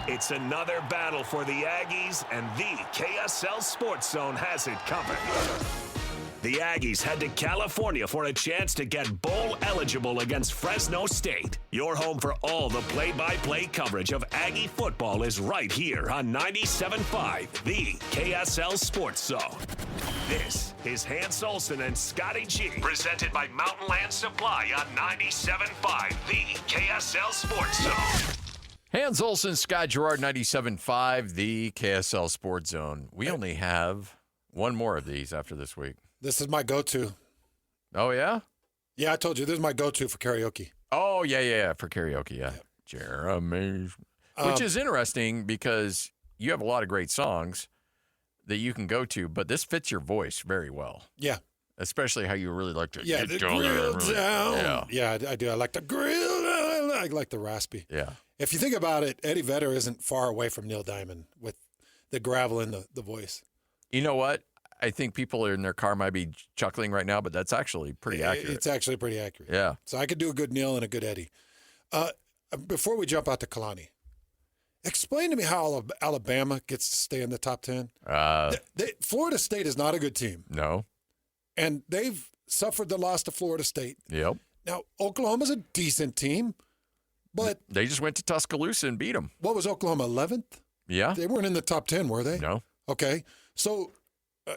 It's another battle for the Aggies, and the KSL Sports Zone has it covered. The Aggies head to California for a chance to get bowl eligible against Fresno State. Your home for all the play-by-play coverage of Aggie football is right here on 97.5, the KSL Sports Zone. This is Hans Olsen and Scotty G, presented by Mountain Land Supply on 97.5, the KSL Sports Zone. Hans Olsen, Scott Gerard, 97.5, the KSL Sports Zone. We only have one more of these after this week. This is my go-to. Oh, yeah? Yeah, I told you, this is my go-to for karaoke. Oh, yeah, for karaoke, yeah. Jeremy. Which is interesting because you have a lot of great songs that you can go to, but this fits your voice very well. Yeah. Especially how you really like to get the grill down. Yeah, I do. I like the grill. I like the raspy. Yeah. If you think about it, Eddie Vedder isn't far away from Neil Diamond with the gravel in the voice. You know what? I think people in their car might be chuckling right now, but that's actually pretty accurate. It's actually pretty accurate. Yeah. So I could do a good Neil and a good Eddie. Before we jump out to Kalani, explain to me how Alabama gets to stay in the top 10. Florida State is not a good team. No. And they've suffered the loss to Florida State. Yep. Now, Oklahoma's a decent team, but they just went to Tuscaloosa and beat them. What was Oklahoma, 11th? Yeah. They weren't in the top 10, were they? No. Okay. So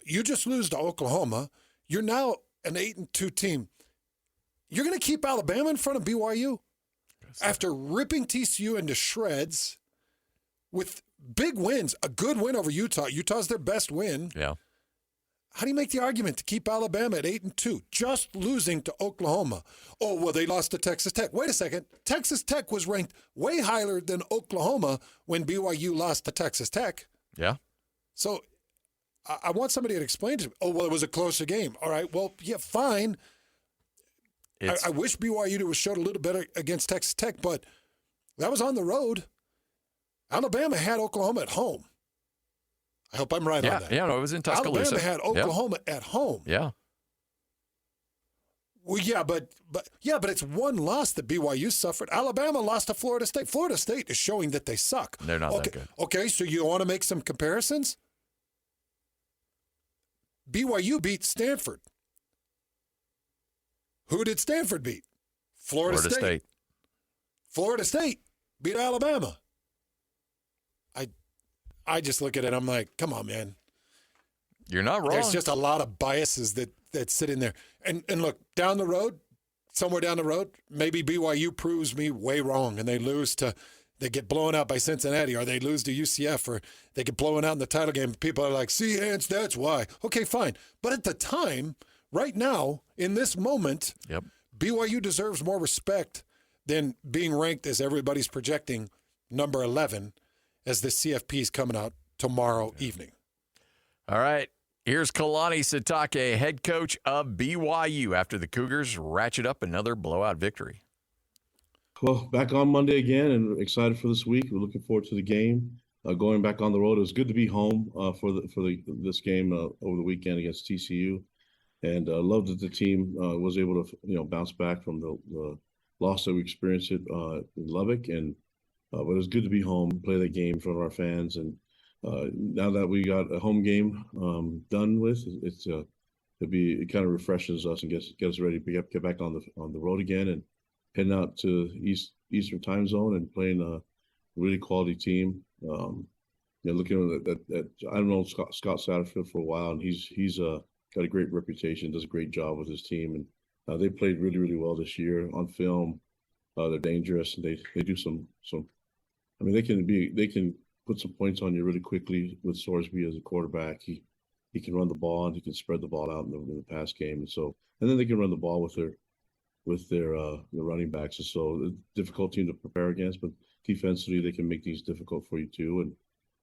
you just lose to Oklahoma. You're now an 8-2 team. You're going to keep Alabama in front of BYU after ripping TCU into shreds with big wins, a good win over Utah. Utah's their best win. Yeah. How do you make the argument to keep Alabama at 8-2, just losing to Oklahoma? Oh, well, they lost to Texas Tech. Wait a second. Texas Tech was ranked way higher than Oklahoma when BYU lost to Texas Tech. Yeah. So I want somebody to explain to me, oh, well, it was a closer game. All right, well, yeah, fine. I wish BYU showed a little better against Texas Tech, but that was on the road. Alabama had Oklahoma at home. I hope I'm right on that. Yeah, no, it was in Tuscaloosa. Alabama had Oklahoma at home. Yeah. Well, yeah, but it's one loss that BYU suffered. Alabama lost to Florida State. Florida State is showing that they suck. They're not that good. Okay, so you want to make some comparisons? BYU beat Stanford. Who did Stanford beat? Florida State. Florida State beat Alabama. I just look at it, I'm like, come on, man. You're not wrong. There's just a lot of biases that sit in there. And look, down the road, somewhere down the road, maybe BYU proves me way wrong and they get blown out by Cincinnati, or they lose to UCF, or they get blown out in the title game. People are like, see, Hans, that's why. Okay, fine. But at the time, right now, in this moment, yep, BYU deserves more respect than being ranked as everybody's projecting number 11 as the CFP is coming out tomorrow evening. All right. Here's Kalani Sitake, head coach of BYU, after the Cougars ratchet up another blowout victory. Well, back on Monday again, and excited for this week. We're looking forward to the game. Going back on the road, it was good to be home for this game over the weekend against TCU, and love that the team was able to bounce back from the loss that we experienced in Lubbock, and but it was good to be home, play that game in front of our fans, and now that we got a home game done with, it kind of refreshes us and gets us ready to get back on the road again and heading out to Eastern time zone and playing a really quality team. Looking at I've known Scott Satterfield for a while, and he's got a great reputation, does a great job with his team, and they played really, really well this year on film. They're dangerous, and they do some. I mean, they can put some points on you really quickly with Sorsby as a quarterback. He can run the ball and he can spread the ball out in the pass game, and then they can run the ball with their running backs. And so it's a difficult team to prepare against, but defensively they can make things difficult for you too. And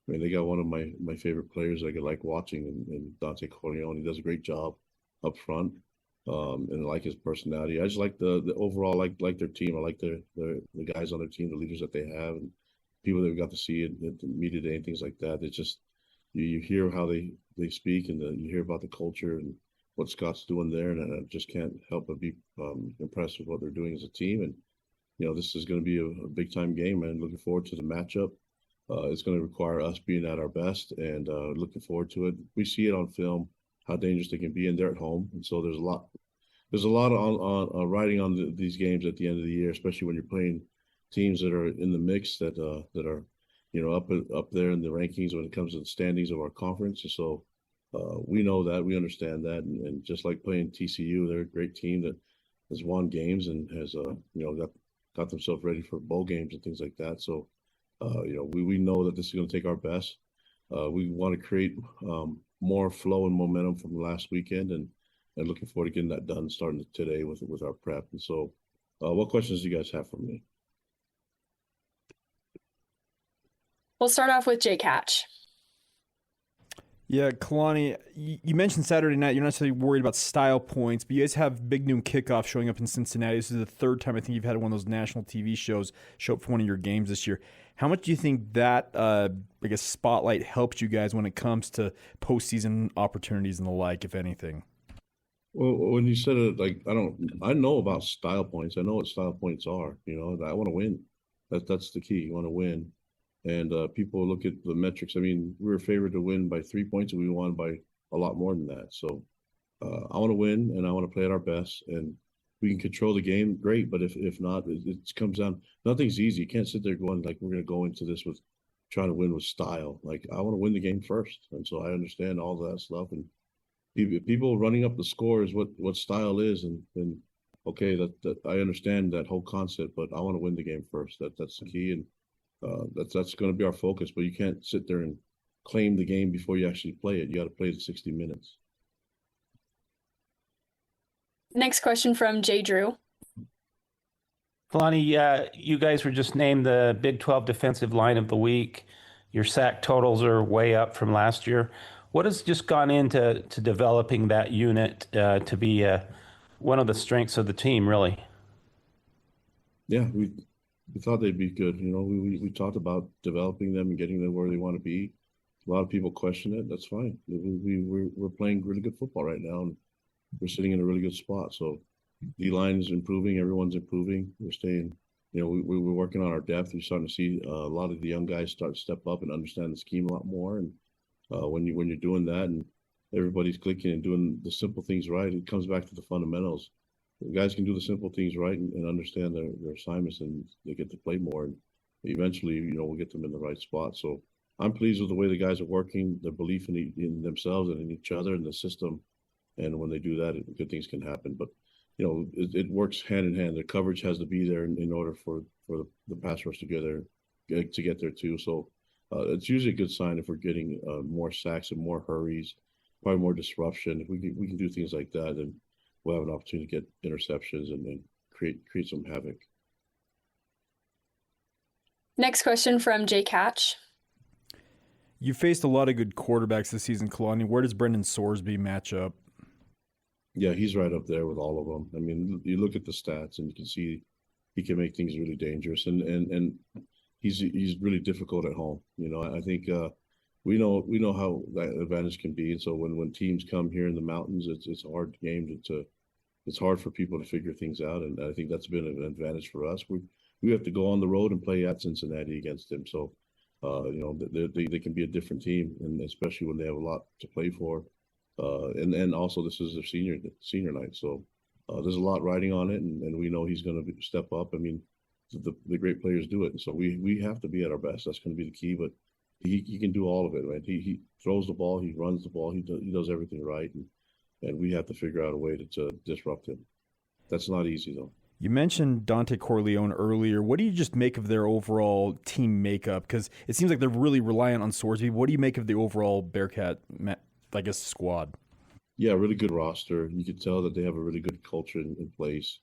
I mean, they got one of my favorite players I like watching, and Dante Corleone. He does a great job up front, and I like his personality. I just like the overall like their team. I like the guys on their team, the leaders that they have, and people that we got to see at the media day and things like that. It's just you hear how they speak, and you hear about the culture and what Scott's doing there, and I just can't help but be impressed with what they're doing as a team. And this is going to be a big time game, man. Looking forward to the matchup. It's going to require us being at our best, and looking forward to it. We see it on film how dangerous they can be, and they're at home, and so there's a lot. There's a lot on riding on these games at the end of the year, especially when you're playing teams that are in the mix that are, up there in the rankings when it comes to the standings of our conference. And so we know that, we understand that, and just like playing TCU, they're a great team that has won games and has got themselves ready for bowl games and things like that. So we know that this is going to take our best. We want to create more flow and momentum from last weekend, and looking forward to getting that done starting today with our prep. And so, what questions do you guys have for me? We'll start off with Jake Hatch. Yeah, Kalani, you mentioned Saturday night. You're not necessarily worried about style points, but you guys have big noon kickoff showing up in Cincinnati. This is the third time I think you've had one of those national TV shows show up for one of your games this year. How much do you think that, spotlight helps you guys when it comes to postseason opportunities and the like, if anything? Well, when you said it, I know about style points. I know what style points are. I want to win. That's the key. You want to win. And people look at the metrics. I mean, we were favored to win by 3 points, and we won by a lot more than that. So I want to win, and I want to play at our best. And we can control the game, great. But if not, it comes down. Nothing's easy. You can't sit there going like we're going to go into this with trying to win with style. Like I want to win the game first, and so I understand all that stuff. And people running up the score is what style is, and okay, that I understand that whole concept, but I want to win the game first. That's the key, and that's going to be our focus. But you can't sit there and claim the game before you actually play it. You got to play the 60 minutes. Next question from Jay Drew. Kalani, you guys were just named the Big 12 Defensive Line of the Week. Your sack totals are way up from last year. What has just gone into developing that unit to be one of the strengths of the team, really? Yeah, we thought they'd be good. We talked about developing them and getting them where they want to be. A lot of people question it. That's fine. We're playing really good football right now, and we're sitting in a really good spot. So D-line is improving. Everyone's improving. We're staying. We're working on our depth. We're starting to see a lot of the young guys start to step up and understand the scheme a lot more. And when you're doing that and everybody's clicking and doing the simple things right, it comes back to the fundamentals. The guys can do the simple things right and understand their assignments, and they get to play more. And eventually, we'll get them in the right spot. So I'm pleased with the way the guys are working, their belief in themselves and in each other and the system. And when they do that, good things can happen. But it works hand in hand. The coverage has to be there in order for the pass rush to get there too. So it's usually a good sign if we're getting more sacks and more hurries, probably more disruption. If we can do things like that, then we'll have an opportunity to get interceptions and create some havoc. Next question from Jake Hatch. You faced a lot of good quarterbacks this season, Kalani. Where does Brendan Sorsby match up? Yeah, he's right up there with all of them. I mean, you look at the stats and you can see he can make things really dangerous, and he's really difficult at home. I think we know how that advantage can be, and so when teams come here in the mountains, it's a hard game it's hard for people to figure things out, and I think that's been an advantage for us. We have to go on the road and play at Cincinnati against them, so they can be a different team, and especially when they have a lot to play for. And also this is their senior night, so there's a lot riding on it, and we know he's going to step up. I mean, the great players do it, and so we have to be at our best. That's going to be the key. But he can do all of it, right? He throws the ball, he runs the ball, he does everything right, and we have to figure out a way to disrupt him. That's not easy though. You mentioned Dante Corleone earlier. What do you just make of their overall team makeup? Because it seems like they're really reliant on Sorsby. What do you make of the overall Bearcat squad? Yeah, really good roster. You can tell that they have a really good culture in place.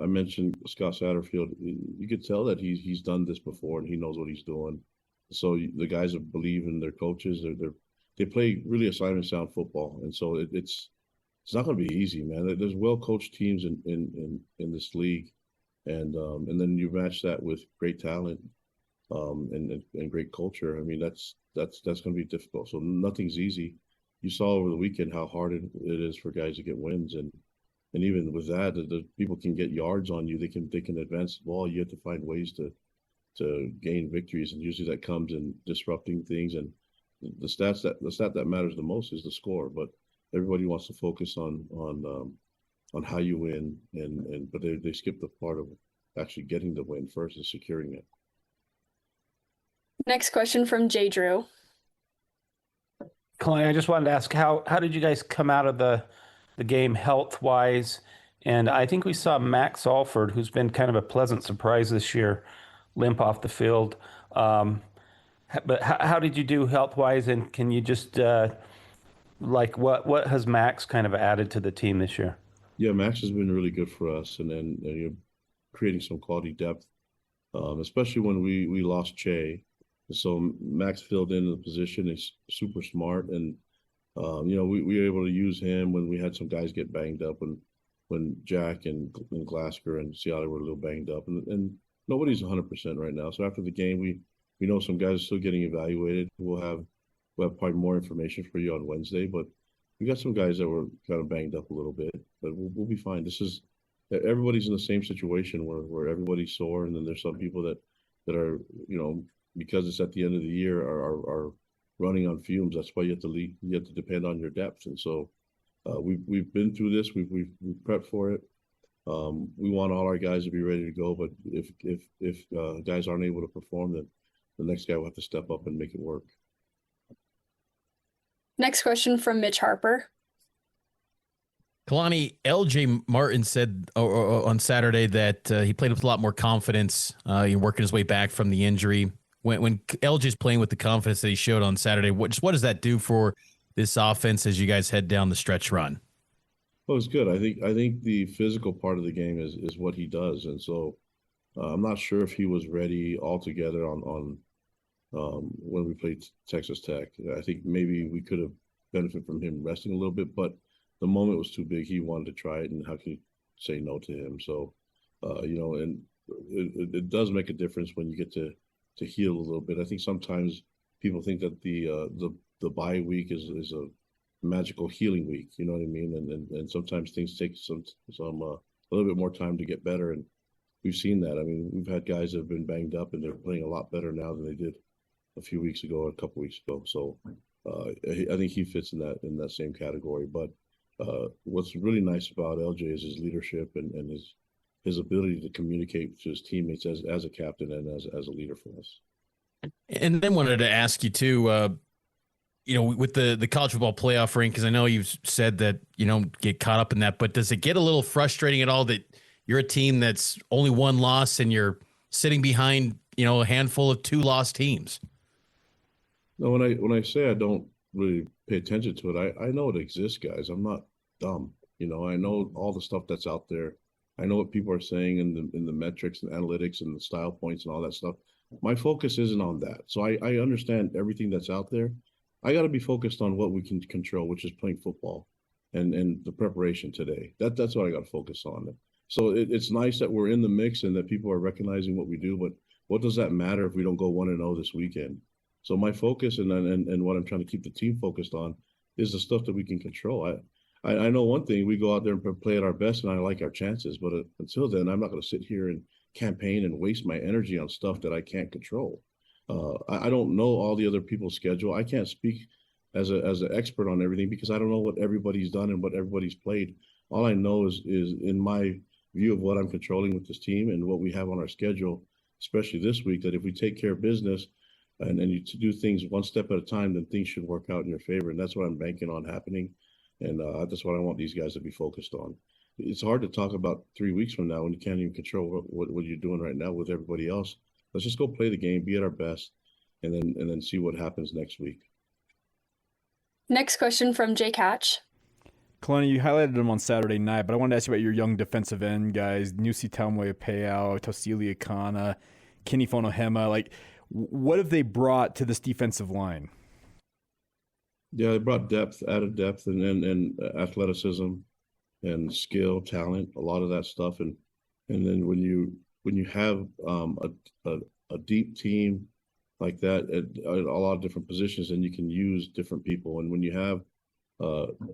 I mentioned Scott Satterfield. You could tell that he's done this before and he knows what he's doing. So the guys believe in their coaches. They play really assignment sound football, and so it's not going to be easy, man. There's well coached teams in this league, and then you match that with great talent and great culture. I mean, that's going to be difficult. So nothing's easy. You saw over the weekend how hard it is for guys to get wins, and even with that, the people can get yards on you. They can advance the ball. You have to find ways to to gain victories, and usually that comes in disrupting things. And the stat that matters the most is the score. But everybody wants to focus on how you win, but they skip the part of actually getting the win first and securing it. Next question from Jay Drew. Kalani, I just wanted to ask, how did you guys come out of the game health-wise? And I think we saw Max Alford, who's been kind of a pleasant surprise this year, limp off the field. But how did you do health-wise? And can you just, what has Max kind of added to the team this year? Yeah, Max has been really good for us, and then you're creating some quality depth, especially when we lost Che. So Max filled in the position. He's super smart, and we were able to use him when we had some guys get banged up, when Jack and Glasgow and Seattle were a little banged up, and nobody's 100% right now. So after the game, we know some guys are still getting evaluated. We'll have probably more information for you on Wednesday, but we got some guys that were kind of banged up a little bit, but we'll be fine. Everybody's in the same situation where everybody's sore, and then there's some people that are, because it's at the end of the year, are running on fumes. That's why you have to depend on your depth. And so we've been through this. We've prepped for it. We want all our guys to be ready to go, but if guys aren't able to perform, then the next guy will have to step up and make it work. Next question from Mitch Harper. Kalani, LJ Martin said on Saturday that he played with a lot more confidence, working his way back from the injury. When LJ's playing with the confidence that he showed on Saturday, what does that do for this offense as you guys head down the stretch run? Well, it's good. I think the physical part of the game is what he does, and so I'm not sure if he was ready altogether on when we played Texas Tech. I think maybe we could have benefited from him resting a little bit, but the moment was too big. He wanted to try it, and how can you say no to him? So, and it does make a difference when you get to heal a little bit. I think sometimes people think that the bye week is a magical healing week. You know what I mean? And sometimes things take some a little bit more time to get better, and we've seen that. I mean, we've had guys that have been banged up, and they're playing a lot better now than they did a few weeks ago or a couple weeks ago. So I think he fits in that same category. But what's really nice about LJ is his leadership and his ability to communicate to his teammates as a captain and as a leader for us. And then wanted to ask you too, with the college football playoff ring, because I know you've said that you don't get caught up in that, but does it get a little frustrating at all that you're a team that's only one loss and you're sitting behind, a handful of 2 lost teams? No, when I say I don't really pay attention to it, I know it exists, guys. I'm not dumb. I know all the stuff that's out there. I know what people are saying in the metrics and analytics and the style points and all that stuff. My focus isn't on that. So I understand everything that's out there. I got to be focused on what we can control, which is playing football and the preparation today. That's what I got to focus on. So it's nice that we're in the mix and that people are recognizing what we do, but what does that matter if we don't go 1-0 this weekend? So my focus and what I'm trying to keep the team focused on is the stuff that we can control. I know one thing, we go out there and play at our best, and I like our chances, but until then, I'm not going to sit here and campaign and waste my energy on stuff that I can't control. I don't know all the other people's schedule. I can't speak as an expert on everything because I don't know what everybody's done and what everybody's played. All I know is in my view of what I'm controlling with this team and what we have on our schedule, especially this week, that if we take care of business and you to do things one step at a time, then things should work out in your favor. And that's what I'm banking on happening. And that's what I want these guys to be focused on. It's hard to talk about 3 weeks from now when you can't even control what you're doing right now with everybody else. Let's just go play the game, be at our best, and then see what happens next week. Next question from Jake Hatch. Kalani, you highlighted him on Saturday night, but I wanted to ask you about your young defensive end guys, Nusi Taumue-Peau, Tausili Akana, Kenny Fonohema. What have they brought to this defensive line? Yeah, they brought added depth, and athleticism and skill, talent, a lot of that stuff. And then when you have a deep team like that at a lot of different positions, then you can use different people. And when you have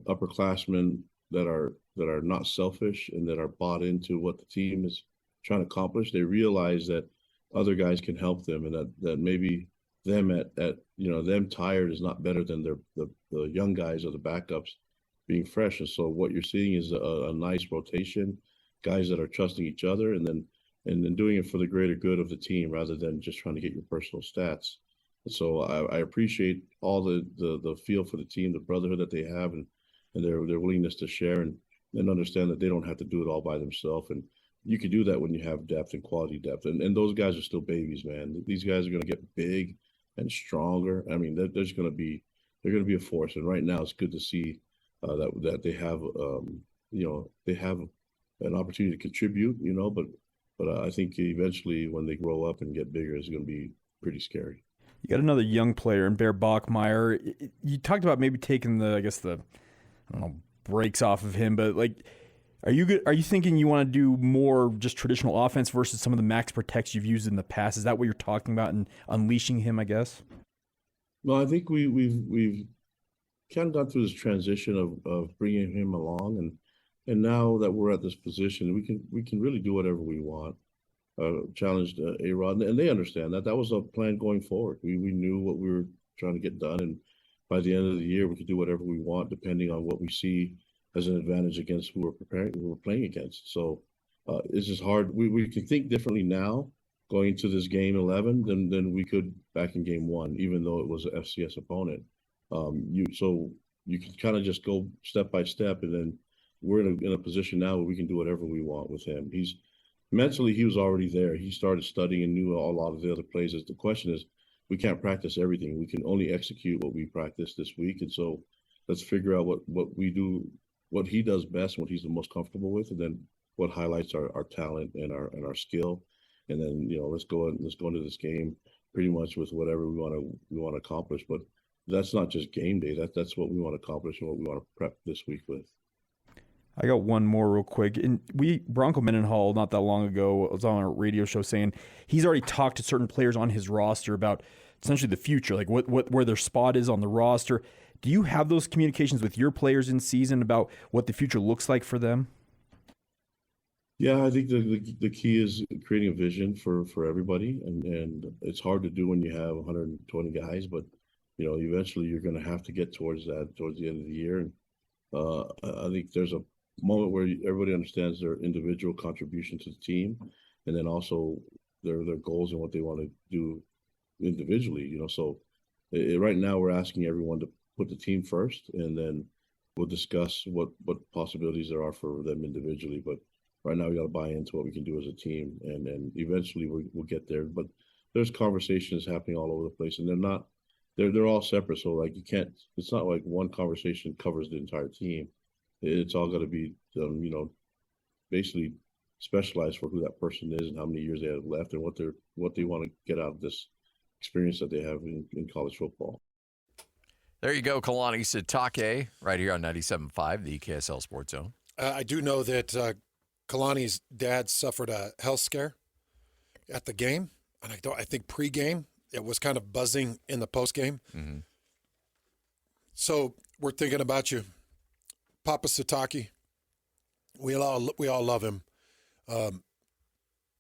upperclassmen that are not selfish and that are bought into what the team is trying to accomplish, they realize that other guys can help them, and that maybe them them tired is not better than the young guys or the backups being fresh. And so what you're seeing is a nice rotation, guys that are trusting each other, and then doing it for the greater good of the team rather than just trying to get your personal stats. And so I appreciate all the feel for the team, the brotherhood that they have, and their willingness to share and understand that they don't have to do it all by themselves. And you can do that when you have depth and quality depth. And those guys are still babies, man. These guys are going to get big and stronger. I mean, they're going to be a force. And right now, it's good to see that they have they have an opportunity to contribute. But I think eventually, when they grow up and get bigger, it's going to be pretty scary. You got another young player in Bear Bachmeyer. You talked about maybe taking the breaks off of him, but are you thinking you want to do more just traditional offense versus some of the max protects you've used in the past? Is that what you're talking about and unleashing him, I guess? Well, I think we've kind of gone through this transition of bringing him along, and now that we're at this position, we can really do whatever we want. Challenged A-Rod, and they understand that was a plan going forward. We knew what we were trying to get done, and by the end of the year, we could do whatever we want depending on what we see as an advantage against who we're playing against. So it's just hard. We can think differently now going into this game 11 than we could back in game 1, even though it was an FCS opponent. So you can kind of just go step by step, and then we're in a position now where we can do whatever we want with him. Mentally, he was already there. He started studying and knew a lot of the other plays. The question is, we can't practice everything. We can only execute what we practice this week. And so let's figure out what we do, what he does best, what he's the most comfortable with, and then what highlights our talent and our skill. And then, let's go into this game pretty much with whatever we want to accomplish. But that's not just game day. That's what we want to accomplish and what we want to prep this week with. I got one more real quick. And Bronco Mendenhall, not that long ago, was on a radio show saying he's already talked to certain players on his roster about essentially the future, like where their spot is on the roster. Do you have those communications with your players in season about what the future looks like for them? Yeah, I think the key is creating a vision for everybody, and it's hard to do when you have 120 guys, but eventually you're going to have to get towards the end of the year. And I think there's a moment where everybody understands their individual contribution to the team, and then also their goals and what they want to do individually. So right now we're asking everyone to put the team first, and then we'll discuss what possibilities there are for them individually. But right now we got to buy into what we can do as a team, and eventually we'll get there. But there's conversations happening all over the place, and they're all separate. So you can't. It's not like one conversation covers the entire team. It's all got to be, basically specialized for who that person is and how many years they have left and what they want to get out of this experience that they have in college football. There you go, Kalani Sitake, right here on 97.5, the KSL Sports Zone. I do know that Kalani's dad suffered a health scare at the game, and I think pre-game it was kind of buzzing in the post-game. Mm-hmm. So we're thinking about you. Papa Sitake, we all love him.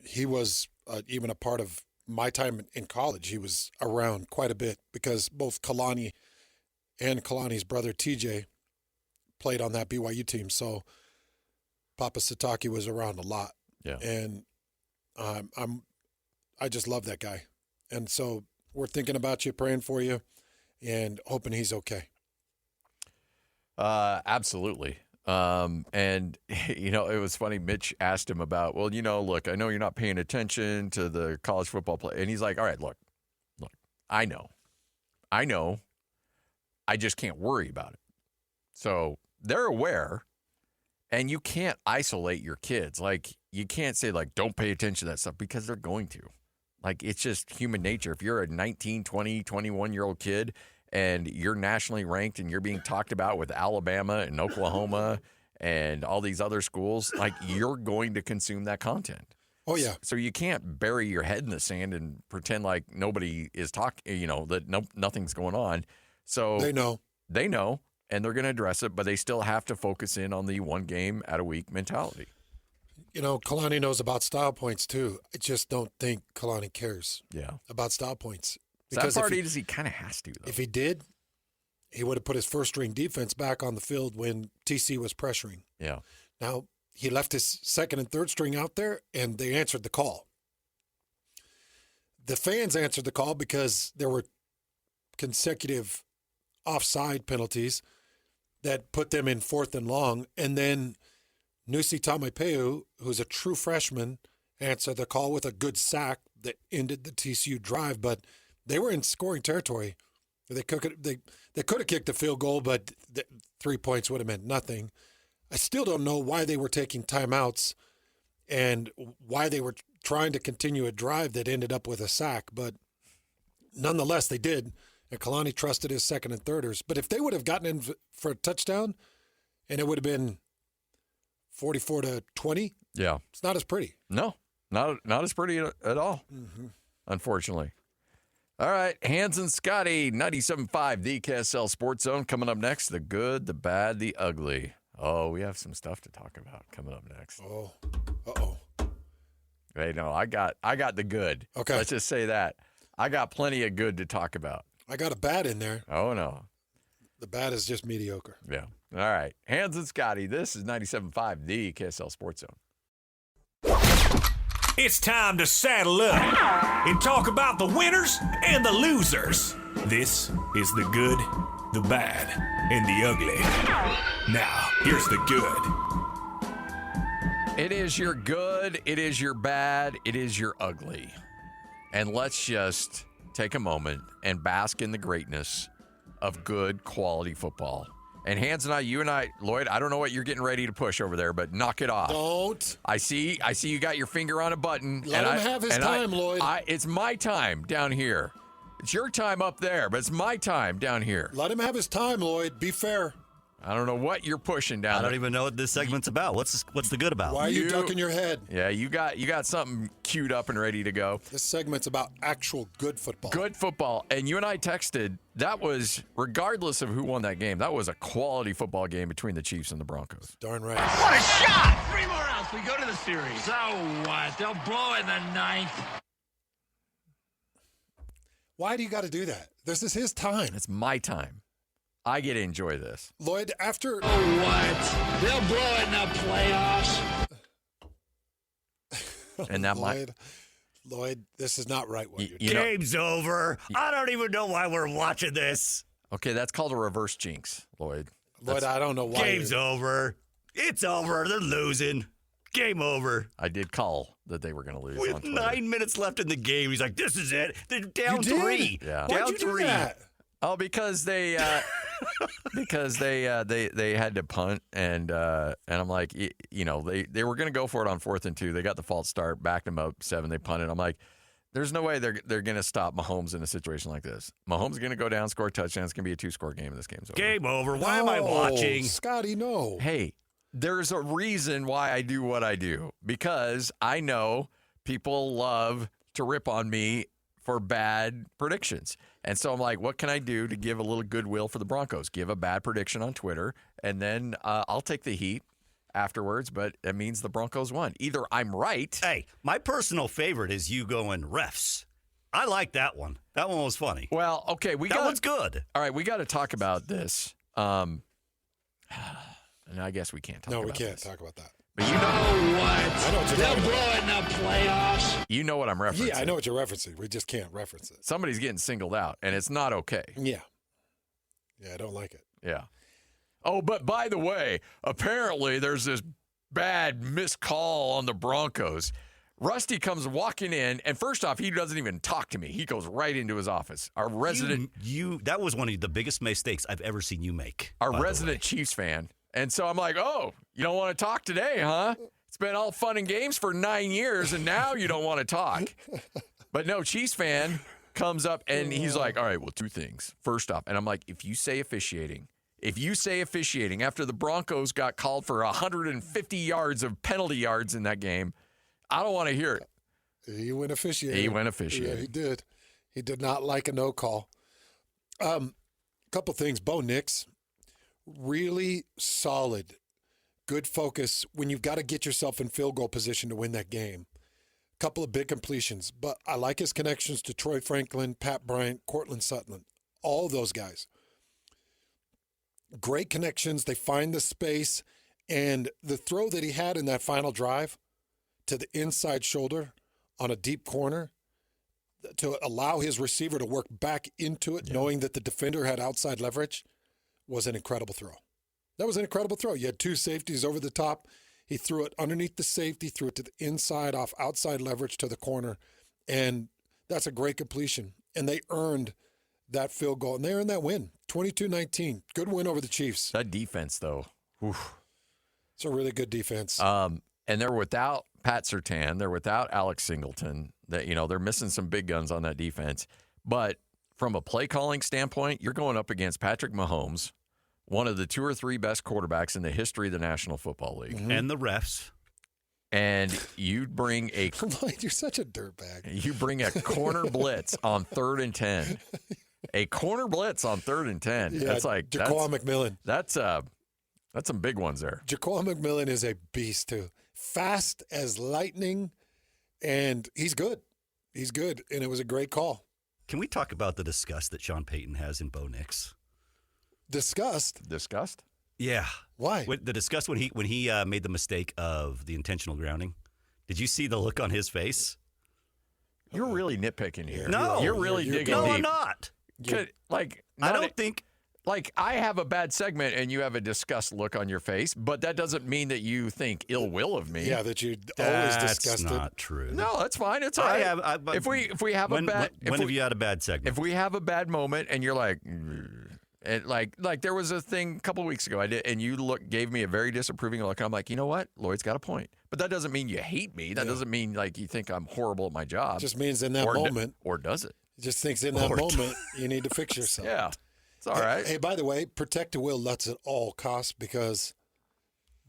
He was even a part of my time in college. He was around quite a bit because both Kalani and Kalani's brother TJ played on that BYU team. So Papa Sitake was around a lot. Yeah. And I just love that guy. And so we're thinking about you, praying for you, and hoping he's okay. Absolutely. And, it was funny. Mitch asked him about, look, I know you're not paying attention to the college football play. And he's like, all right, look, I know. I just can't worry about it. So they're aware, and you can't isolate your kids. You can't say, don't pay attention to that stuff, because they're going to. It's just human nature. If you're a 19, 20, 21-year-old kid and you're nationally ranked and you're being talked about with Alabama and Oklahoma and all these other schools, you're going to consume that content. Oh, yeah. So you can't bury your head in the sand and pretend like nobody is talking, that nothing's going on. So They know, and they're going to address it, but they still have to focus in on the one game at a week mentality. Kalani knows about style points too. I just don't think Kalani cares about style points. Because that part he kind of has to, though. If he did, he would have put his first-string defense back on the field when TC was pressuring. Yeah. Now, he left his second and third string out there, and they answered the call. The fans answered the call because there were consecutive offside penalties that put them in 4th and long, and then Nusi Tameipeu, who's a true freshman, answered the call with a good sack that ended the TCU drive, but they were in scoring territory. They could have kicked a field goal, but 3 points would have meant nothing. I still don't know why they were taking timeouts and why they were trying to continue a drive that ended up with a sack, but nonetheless they did, and Kalani trusted his second and thirders. But if they would have gotten in for a touchdown and it would have been 44-20, it's not as pretty. No, not as pretty at all, unfortunately. All right, Hans and Scotty, 97.5, the KSL Sports Zone. Coming up next, the good, the bad, the ugly. Oh, we have some stuff to talk about coming up next. Oh, uh-oh. Hey, no, I got the good. Okay. Let's just say that. I got plenty of good to talk about. I got a bad in there. Oh, no. The bad is just mediocre. Yeah. All right. Hans and Scotty, this is 97.5, the KSL Sports Zone. It's time to saddle up and talk about the winners and the losers. This is the good, the bad, and the ugly. Now, here's the good. It is your good, it is your bad, it is your ugly. And let's just take a moment and bask in the greatness of good quality football. And Hans and I, you and I, Lloyd, I don't know what you're getting ready to push over there, but knock it off. Don't. I see you got your finger on a button. Let him have his time, Lloyd. It's my time down here. It's your time up there, but it's my time down here. Let him have his time, Lloyd. Be fair. I don't know what you're pushing down I there. don't even know what this segment's about. What's the good about? Why are you ducking your head? Yeah, you got something queued up and ready to go. This segment's about actual good football. Good football. And you and I texted, that was, regardless of who won that game, that was a quality football game between the Chiefs and the Broncos. Darn right. What a shot! 3 more outs. We go to the series. So what? They'll blow in the 9th. Why do you got to do that? This is his time. It's my time. I get to enjoy this. Lloyd, after... Oh, what? They'll blow in the playoffs. And that Lloyd, this is not right what you're you doing. Game's over. I don't even know why we're watching this. Okay, that's called a reverse jinx, Lloyd. Lloyd, I don't know why. Game's over. It's over. They're losing. Game over. I did call that they were going to lose. With on Twitter. 9 minutes left in the game, he's like, "This is it. They're down You did? 3. Yeah. Why'd Down you do 3. that? Oh, because they they had to punt and I'm like, they were going to go for it on 4th and 2. They got the false start, backed them up 7. They punted. I'm like, there's no way they're going to stop Mahomes in a situation like this. Mahomes is going to go down, score a touchdown. It's going to be a 2-score game, and this game's over. Game over. Why am I watching? Scotty, no. Hey, there's a reason why I do what I do, because I know people love to rip on me for bad predictions. And so I'm like, what can I do to give a little goodwill for the Broncos? Give a bad prediction on Twitter, and then I'll take the heat afterwards, but it means the Broncos won. Either I'm right. Hey, my personal favorite is you going refs. I like that one. That one was funny. Well, okay, That one's good. All right, we got to talk about this. And I guess we can't talk No, about we can't this. talk about that. But you know, Oh, what? I know what you're They'll talking blow about. in the playoffs. you know what I'm referencing. Yeah, I know what you're referencing. We just can't reference it. Somebody's getting singled out, and it's not okay. Yeah. Yeah, I don't like it. Yeah. Oh, but by the way, apparently there's this bad missed call on the Broncos. Rusty comes walking in, and first off, he doesn't even talk to me. He goes right into his office. Our resident That was one of the biggest mistakes I've ever seen you make. our by the resident way. Chiefs fan. And so I'm like, oh, you don't want to talk today, huh? It's been all fun and games for 9 years, and now you don't want to talk. But no, Chiefs fan comes up, and he's like, all right, well, 2 things. First off, and I'm like, if you say officiating after the Broncos got called for 150 yards of penalty yards in that game, I don't want to hear it. He went officiating. Yeah, he did. He did not like a no call. Couple things. Bo Nix, really solid, good focus when you've got to get yourself in field goal position to win that game. A couple of big completions, but I like his connections to Troy Franklin, Pat Bryant, Cortland Sutton, all those guys. Great connections. They find the space, and the throw that he had in that final drive to the inside shoulder on a deep corner to allow his receiver to work back into it, knowing that the defender had outside leverage, was an incredible throw. That was an incredible throw. You had two safeties over the top. He threw it underneath the safety, threw it to the inside off outside leverage to the corner, and that's a great completion. And they earned that field goal, and they earned that win, 22-19. Good win over the Chiefs. That defense, though. Oof. It's a really good defense. And they're without Pat Surtain. They're without Alex Singleton. They're missing some big guns on that defense. But from a play calling standpoint, you're going up against Patrick Mahomes, one of the 2 or 3 best quarterbacks in the history of the National Football League. Mm-hmm. And the refs. And you bring You're such a dirtbag. You bring a corner blitz on 3rd and 10. A corner blitz on 3rd and 10. Yeah, That's like Jaquan McMillan. That's some big ones there. Jaquan McMillan is a beast too. Fast as lightning, and he's good. He's good, and it was a great call. Can we talk about the disgust that Sean Payton has in Bo Nix? Disgust? Yeah. Why? The disgust when he made the mistake of the intentional grounding. Did you see the look on his face? You're really nitpicking here. No. You're really digging deep. No, I'm not. I don't think. Like, I have a bad segment and you have a disgust look on your face, but that doesn't mean that you think ill will of me. Yeah, that you're always disgusted. That's not true. No, that's fine. It's all right. If we have when have you had a bad segment? If we have a bad moment and you're like, and like there was a thing a couple of weeks ago I did, and you gave me a very disapproving look. I'm like, you know what? Lloyd's got a point. But that doesn't mean you hate me. That doesn't mean like you think I'm horrible at my job. It just means in that moment. Or does it? It just thinks in that moment you need to fix yourself. Yeah. It's all right. Hey, by the way, protect Will Lutz at all costs, because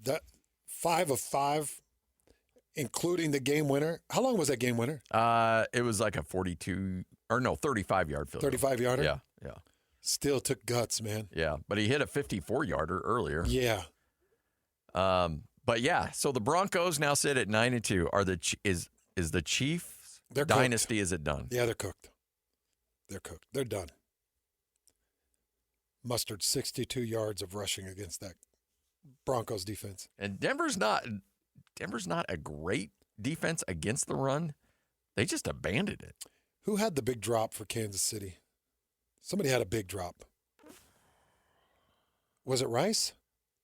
that 5 of 5, including the game winner. How long was that game winner? It was like a 35-yard field. 35-yarder? Yeah. Still took guts, man. Yeah, but he hit a 54-yarder earlier. Yeah. But yeah, so the Broncos now sit at 9-2. Is the Chiefs dynasty? Is it done? Yeah, they're cooked. They're done. Mustered 62 yards of rushing against that Broncos defense. And Denver's not a great defense against the run. They just abandoned it. Who had the big drop for Kansas City? Somebody had a big drop. Was it Rice?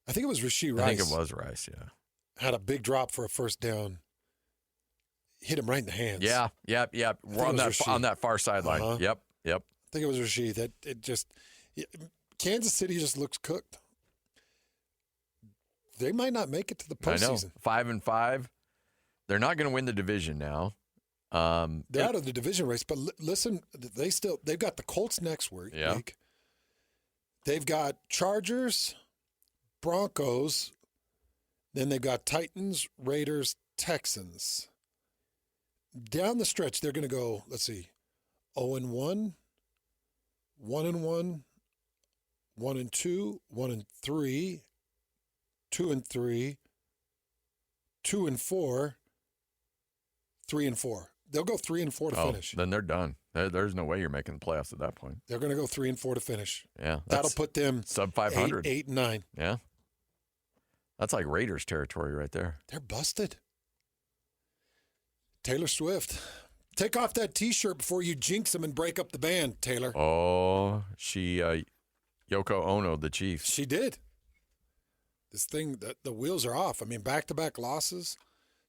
I think it was Rashee Rice. I think it was Rice, yeah. Had a big drop for a first down. Hit him right in the hands. Yeah. We're on that far sideline. Uh-huh. Yep. I think it was Rashee. Kansas City just looks cooked. They might not make it to the postseason. I know. 5-5. They're not going to win the division now. They're out of the division race, but listen, they've got the Colts next week. Yeah. They've got Chargers, Broncos, then they've got Titans, Raiders, Texans. Down the stretch, they're going to go, 0-1, 1-1, 1-2, 1-3, 2-3, 2-4, 3-4. They'll go 3-4 to finish. Then they're done. There's no way you're making the playoffs at that point. They're going to go 3-4 to finish. Yeah, that'll put them sub 500, 8-9. Yeah, that's like Raiders territory right there. They're busted. Taylor Swift, take off that T-shirt before you jinx them and break up the band, Taylor. Oh, she Yoko Ono, the Chiefs. She did. This thing, the wheels are off. I mean, back-to-back losses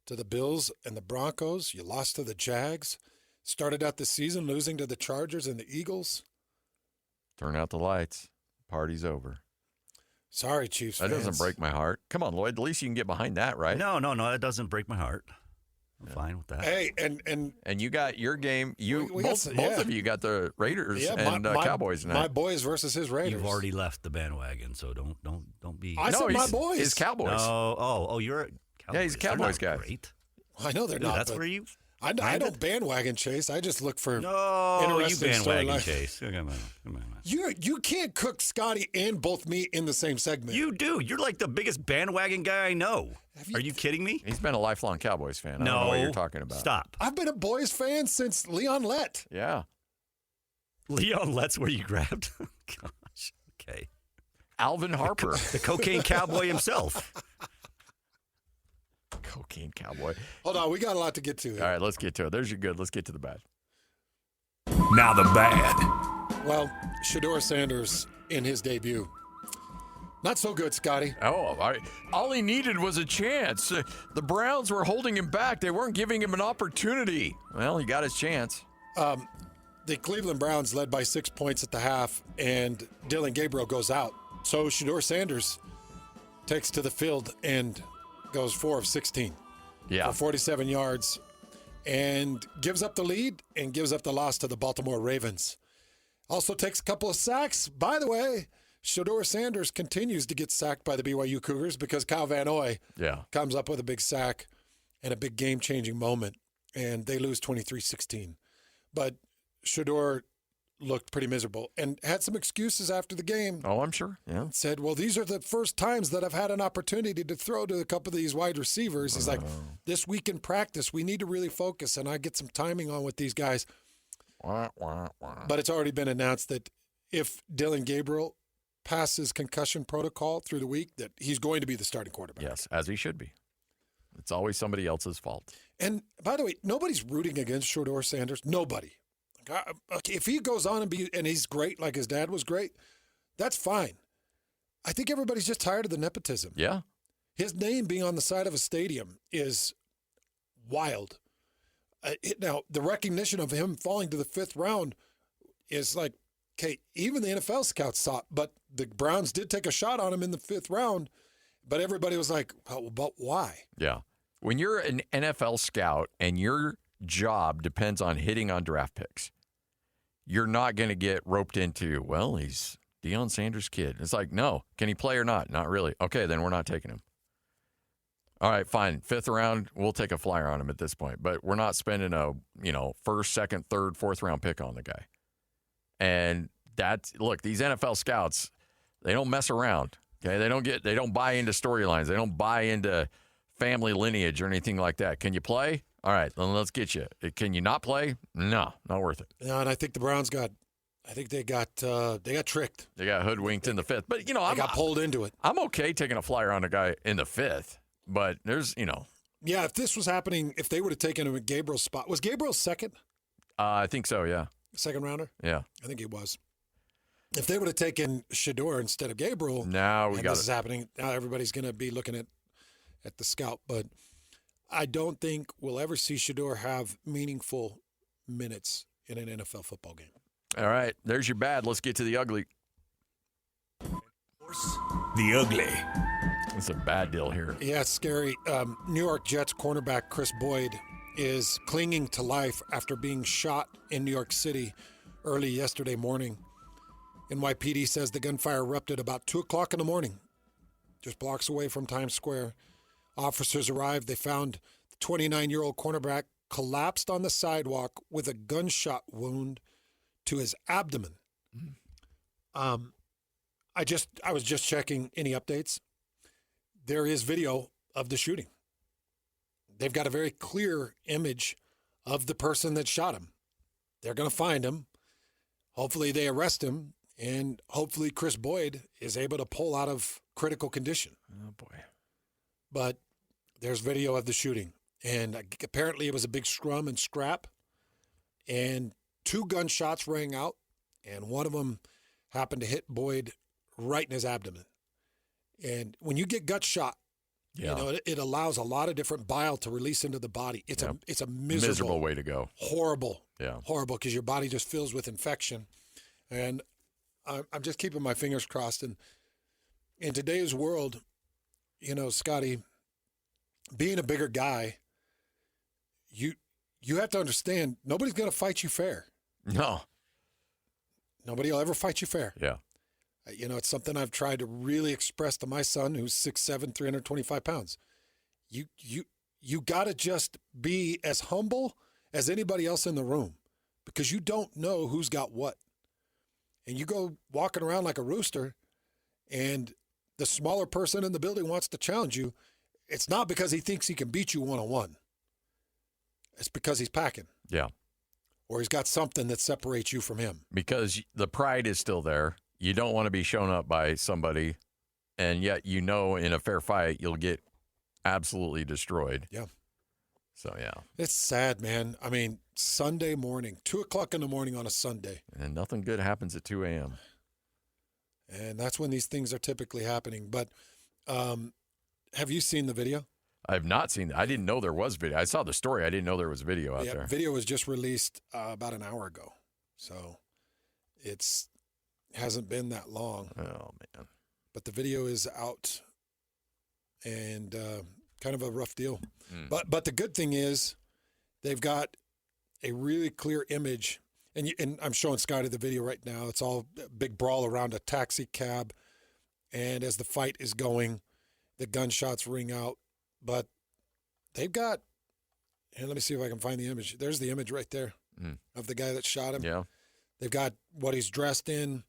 to the Bills and the Broncos. You lost to the Jags. Started out the season losing to the Chargers and the Eagles. Turn out the lights. Party's over. Sorry, Chiefs fans. That doesn't break my heart. Come on, Lloyd. At least you can get behind that, right? No. That doesn't break my heart. I'm fine with that. Hey, and you got your game. Both of you got the Raiders and Cowboys now. My boys versus his Raiders. You've already left the bandwagon, so don't be. I said my boys. His Cowboys. No, you're a Cowboys. Yeah, he's a Cowboys guy. Great. I know they're not. That's where you. I don't bandwagon chase. I just look for No, you interesting bandwagon storyline. chase. Come on. You can't cook Scotty and both me in the same segment. You do. You're like the biggest bandwagon guy I know. Are you kidding me? He's been a lifelong Cowboys fan. I don't know No. what you're talking about. Stop. I've been a boys fan since Leon Lett. Yeah. Leon Lett's where you grabbed? Gosh. Okay. Alvin Harper. The cocaine cowboy himself. Cocaine cowboy. Hold on, we got a lot to get to here. All right, let's get to it. There's your good. Let's get to the bad. Now the bad. Well, Shedeur Sanders in his debut. Not so good, Scotty. Oh, all he needed was a chance. The Browns were holding him back. They weren't giving him an opportunity. Well, he got his chance. The Cleveland Browns led by 6 points at the half, and Dylan Gabriel goes out. So Shedeur Sanders takes to the field and goes 4 of 16 for 47 yards and gives up the lead and gives up the loss to the Baltimore Ravens. Also takes a couple of sacks. By the way, Shedeur Sanders continues to get sacked by the BYU Cougars because Kyle Van Noy comes up with a big sack and a big game-changing moment, and they lose 23-16. But Shedeur looked pretty miserable and had some excuses after the game. Oh, I'm sure. Yeah. Said, well, these are the first times that I've had an opportunity to throw to a couple of these wide receivers. He's like, this week in practice, we need to really focus, and I get some timing on with these guys. But it's already been announced that if Dylan Gabriel passes concussion protocol through the week, that he's going to be the starting quarterback. Yes, as he should be. It's always somebody else's fault. And by the way, nobody's rooting against Shedeur Sanders. Nobody. Okay, if he goes on and he's great, like his dad was great, that's fine. I think everybody's just tired of the nepotism. Yeah. His name being on the side of a stadium is wild. Now, the recognition of him falling to the 5th round is like, okay, even the NFL scouts saw it, but the Browns did take a shot on him in the 5th round, but everybody was like, well, but why? Yeah. When you're an NFL scout and your job depends on hitting on draft picks, you're not going to get roped into, well, he's Deion Sanders' kid. It's like, no. Can he play or not? Not really. Okay, then we're not taking him. All right, fine. 5th round, we'll take a flyer on him at this point. But we're not spending a, 1st, 2nd, 3rd, 4th round pick on the guy. And look, these NFL scouts, they don't mess around. Okay, they don't buy into storylines. They don't buy into family lineage or anything like that. Can you play? All right, then let's get you. Can you not play? No, not worth it. Yeah, and I think the Browns got tricked. They got hoodwinked in the 5th. But, they got pulled into it. I'm okay taking a flyer on a guy in the 5th, but there's, Yeah, if this was happening, if they would have taken him at Gabriel's spot. Was Gabriel second? I think so, yeah. Second rounder? Yeah. I think he was. If they would have taken Shedeur instead of Gabriel, now this is happening. Now everybody's going to be looking at the scout, but I don't think we'll ever see Shedeur have meaningful minutes in an NFL football game. All right, there's your bad. Let's get to the ugly. The ugly. It's a bad deal here. Yeah, it's scary. New York Jets cornerback Chris Boyd is clinging to life after being shot in New York City early yesterday morning. NYPD says the gunfire erupted about 2 o'clock in the morning, just blocks away from Times Square. Officers arrived. They found the 29-year-old cornerback collapsed on the sidewalk with a gunshot wound to his abdomen. I was just checking any updates. There is video of the shooting. They've got a very clear image of the person that shot him. They're going to find him. Hopefully they arrest him, and hopefully Chris Boyd is able to pull out of critical condition. Oh, boy. But there's video of the shooting, and apparently it was a big scrum and scrap, and 2 gunshots rang out, and one of them happened to hit Boyd right in his abdomen. And when you get gut shot, it allows a lot of different bile to release into the body. It's a miserable way to go. Horrible. Yeah. Horrible, because your body just fills with infection. And I'm just keeping my fingers crossed. And in today's world, Scotty, being a bigger guy, you have to understand nobody's going to fight you fair. No. Nobody will ever fight you fair. Yeah. It's something I've tried to really express to my son, who's 6'7", 325 pounds. You got to just be as humble as anybody else in the room because you don't know who's got what. And you go walking around like a rooster, and the smaller person in the building wants to challenge you. It's not because he thinks he can beat you one-on-one. It's because he's packing. Yeah. Or he's got something that separates you from him. Because the pride is still there. You don't want to be shown up by somebody, and yet in a fair fight you'll get absolutely destroyed. Yeah. So, yeah. It's sad, man. I mean, Sunday morning, 2 o'clock in the morning on a Sunday. And nothing good happens at 2 a.m. And that's when these things are typically happening. But have you seen the video? I have not seen that. I didn't know there was video. I saw the story. I didn't know there was video out there. Video was just released about an hour ago. So hasn't been that long. Oh, man. But the video is out and kind of a rough deal. But the good thing is they've got a really clear image. And I'm showing Scotty the video right now. It's all a big brawl around a taxi cab. And as the fight is going, the gunshots ring out. But they've got, and let me see if I can find the image. There's the image right there of the guy that shot him. Yeah. They've got what he's dressed in.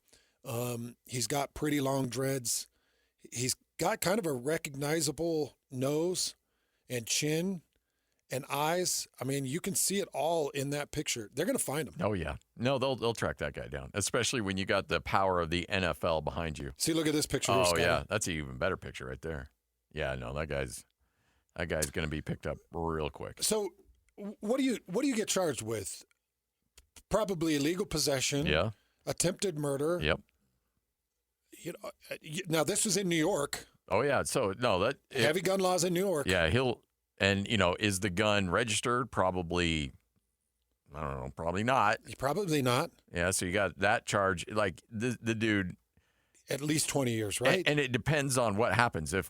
He's got pretty long dreads. He's got kind of a recognizable nose and chin and eyes. I mean, you can see it all in that picture. They're going to find him. Oh, yeah. No, they'll track that guy down, especially when you got the power of the NFL behind you. See, look at this picture. Oh, yeah. That's an even better picture right there. Yeah, no, that guy's going to be picked up real quick. So what do you get charged with? Probably illegal possession. Yeah. Attempted murder. Yep. Now, this was in New York. Oh, yeah. So, no, heavy gun laws in New York. Yeah, is the gun registered? Probably, I don't know, probably not. Probably not. Yeah, so you got that charge. Like, the dude. At least 20 years, right? And it depends on what happens. If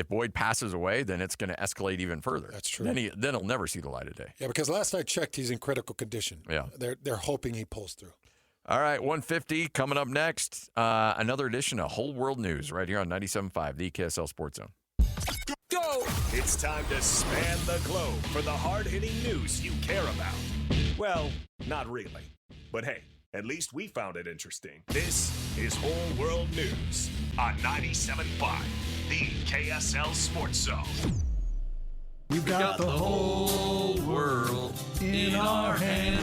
Boyd passes away, then it's going to escalate even further. That's true. Then he'll never see the light of day. Yeah, because last I checked, he's in critical condition. Yeah. They're hoping he pulls through. All right, 150 coming up next. Another edition of Whole World News right here on 97.5, the KSL Sports Zone. Go! It's time to span the globe for the hard-hitting news you care about. Well, not really. But hey, at least we found it interesting. This is Whole World News on 97.5, the KSL Sports Zone. We got the whole world in our hands.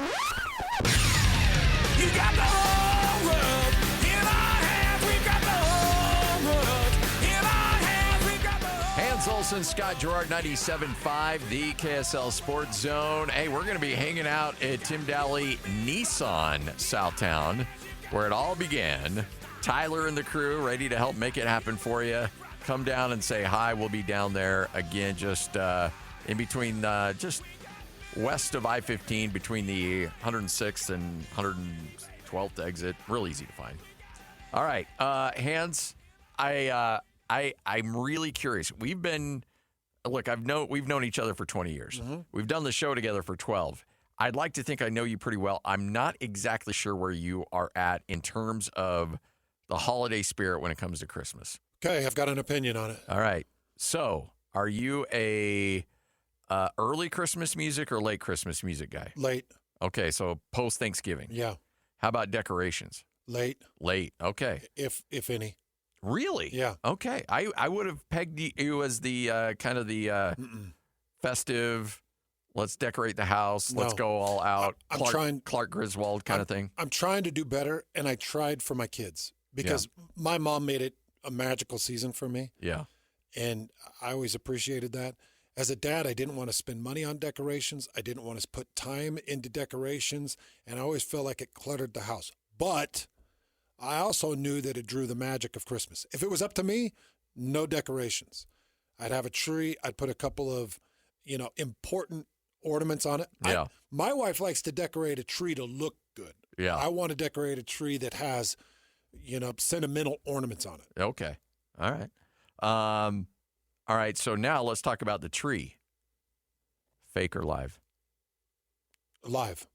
You got the whole world in our hands. We got the whole world in our hands. We got the whole. Hans Olsen, Scott Gerard, 97.5, the KSL Sports Zone. Hey, we're going to be hanging out at Tim Daly Nissan Southtown, where it all began. Tyler and the crew ready to help make it happen for you. Come down and say hi. We'll be down there again, just in between, just west of I-15, between the 106th and 112th exit. Real easy to find. All right, Hans, I'm really curious. We've known each other for 20 years. Mm-hmm. We've done the show together for 12. I'd like to think I know you pretty well. I'm not exactly sure where you are at in terms of the holiday spirit when it comes to Christmas. Okay, I've got an opinion on it. All right. So, are you a early Christmas music or late Christmas music guy? Late. Okay, so post-Thanksgiving. Yeah. How about decorations? Late. Late. Okay. If any. Really? Yeah. Okay. I would have pegged you as the kind of the festive, let's decorate the house, let's go all out, Clark Griswold kind of thing. I'm trying to do better, and I tried for my kids because my mom made it a magical season for me. Yeah. And I always appreciated that. As a dad, I didn't want to spend money on decorations. I didn't want to put time into decorations, and I always felt like it cluttered the house. But I also knew that it drew the magic of Christmas. If it was up to me, no decorations. I'd have a tree. I'd put a couple of, important ornaments on it. Yeah. My wife likes to decorate a tree to look good. Yeah. I want to decorate a tree that has, sentimental ornaments on it. Okay. All right. All right. So now let's talk about the tree. Fake or live? Live.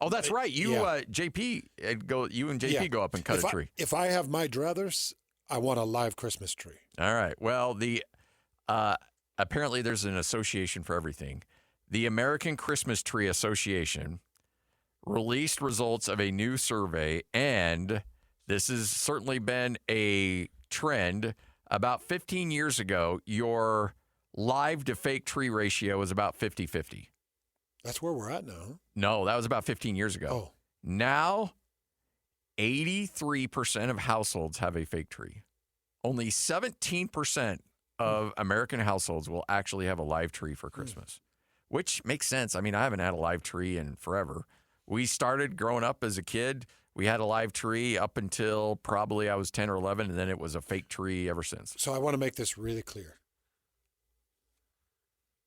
Oh, that's right. You, JP, you and JP go up and cut a tree. If I have my druthers, I want a live Christmas tree. All right. Well, apparently there's an association for everything. The American Christmas Tree Association released results of a new survey, and this has certainly been a trend. About 15 years ago, your live to fake tree ratio was about 50-50. That's where we're at now. Huh? No, that was about 15 years ago. Oh. Now, 83% of households have a fake tree. Only 17% of American households will actually have a live tree for Christmas, which makes sense. I mean, I haven't had a live tree in forever. We started growing up as a kid. We had a live tree up until probably I was 10 or 11, and then it was a fake tree ever since. So I want to make this really clear.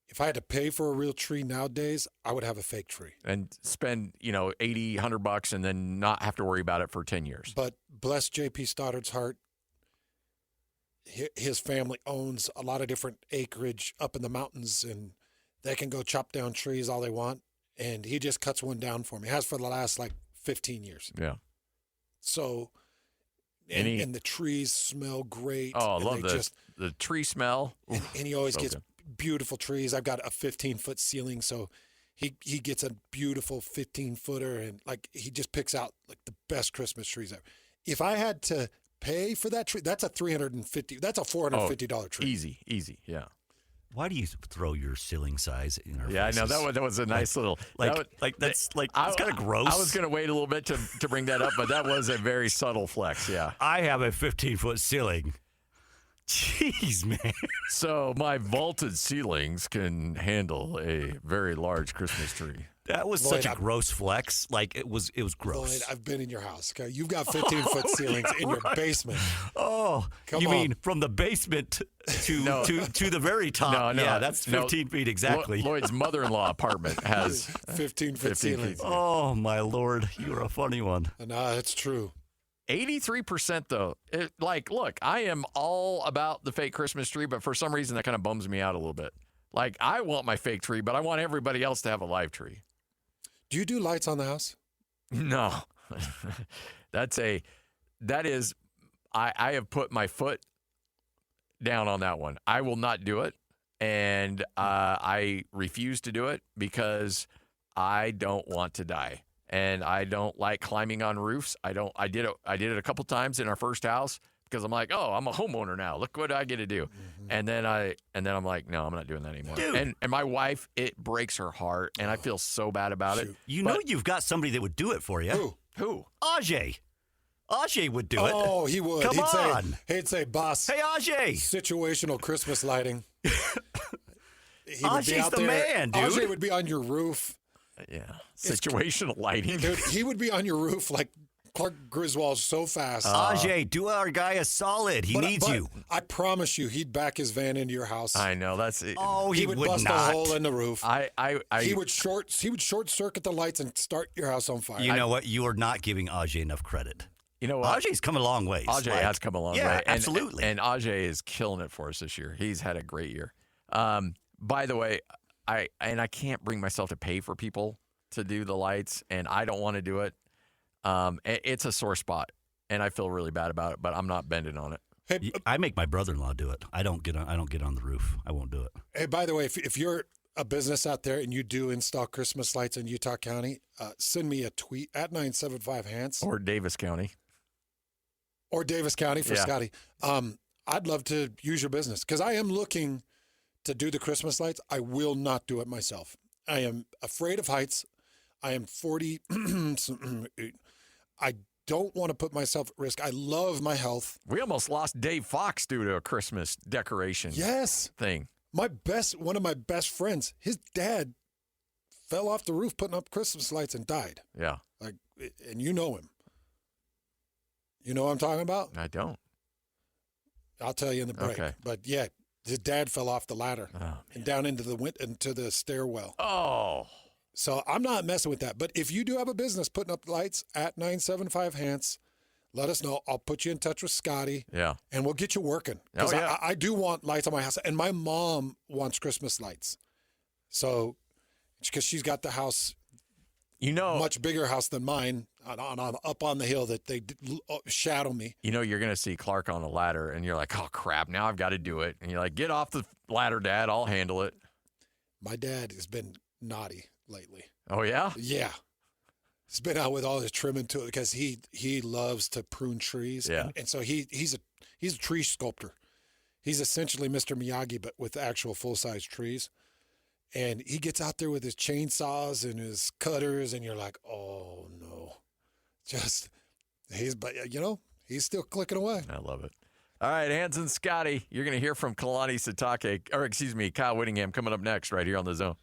If I had to pay for a real tree nowadays, I would have a fake tree. And spend, $80, $100 and then not have to worry about it for 10 years. But bless J.P. Stoddard's heart, his family owns a lot of different acreage up in the mountains, and they can go chop down trees all they want. And he just cuts one down for me. Has for the last 15 years. Yeah. So, and the trees smell great. Oh, I love the tree smell. And he always so gets good. Beautiful trees. I've got a 15-foot ceiling, so he gets a beautiful 15-footer, and he just picks out the best Christmas trees ever. If I had to pay for that tree, that's a $450 tree. Easy, yeah. Why do you throw your ceiling size in our Yeah, faces? I know that was a nice little it's kind of gross. I was going to wait a little bit to bring that up, but that was a very subtle flex. Yeah, I have a 15-foot ceiling. Jeez, man. So my vaulted ceilings can handle a very large Christmas tree. That was Lloyd, such a gross flex. It was gross. Lloyd, I've been in your house. Okay, you've got 15-foot ceilings in your basement. Oh, Come you on. mean from the basement to the very top? No, yeah, that's 15 feet exactly. Lloyd's mother-in-law apartment has 15-foot ceilings. Oh my Lord, you're a funny one. No, that's true. 83% though. Look, I am all about the fake Christmas tree, but for some reason that kind of bums me out a little bit. I want my fake tree, but I want everybody else to have a live tree. Do you do lights on the house? No. I have put my foot down on that one. I will not do it. And I refuse to do it because I don't want to die. And I don't like climbing on roofs. I did it a couple times in our first house because I'm like, oh, I'm a homeowner now. Look what I get to do. Mm-hmm. And then I'm like, no, I'm not doing that anymore. Dude. And my wife, it breaks her heart, and I feel so bad about it. You know you've got somebody that would do it for you. Who? Ajay. Ajay would do it. Oh, he would. Come on. He'd say, boss. Hey, Ajay. Situational Christmas lighting. Ajay's the man, dude. Ajay would be on your roof. Yeah. Situational lighting. Dude, he would be on your roof like Clark Griswold so fast. Ajay, do our guy a solid. He needs you. I promise you, he'd back his van into your house. I know that's it. Oh, he would bust not. a hole in the roof. He would short circuit the lights and start your house on fire. You know what? You are not giving Ajay enough credit. You know what? Ajay's come a long ways. Ajay has come a long way. Yeah, absolutely. And Ajay is killing it for us this year. He's had a great year. By the way, I can't bring myself to pay for people to do the lights, and I don't want to do it. It's a sore spot, and I feel really bad about it, but I'm not bending on it. Hey, I make my brother-in-law do it. I don't get on the roof. I won't do it. Hey, by the way, if you're a business out there and you do install Christmas lights in Utah County, send me a tweet at 975Hans. Or Davis County. Or Davis County for Scotty. I'd love to use your business because I am looking to do the Christmas lights. I will not do it myself. I am afraid of heights. I am 40. I don't want to put myself at risk. I love my health. We almost lost Dave Fox due to a Christmas decoration thing. One of my best friends, his dad fell off the roof putting up Christmas lights and died. Yeah. And you know him. You know what I'm talking about? I don't. I'll tell you in the break. Okay. But yeah, his dad fell off the ladder and down into the stairwell. Oh. So I'm not messing with that. But if you do have a business putting up lights at 975Hans, let us know. I'll put you in touch with Scotty. Yeah. And we'll get you working. Because I do want lights on my house. And my mom wants Christmas lights. So, because she's got the house, much bigger house than mine, up on the hill that they shadow me. You're going to see Clark on a ladder, and you're like, oh, crap, now I've got to do it. And you're like, get off the ladder, Dad. I'll handle it. My dad has been naughty lately. Oh, yeah? Yeah. He's been out with all his trimming to it because he loves to prune trees. Yeah. And so he's a tree sculptor. He's essentially Mr. Miyagi, but with actual full-size trees. And he gets out there with his chainsaws and his cutters, and you're like, oh, no. He's still clicking away. I love it. All right, Hans and Scotty, you're going to hear from Kalani Sitake, Kyle Whittingham coming up next right here on The Zone.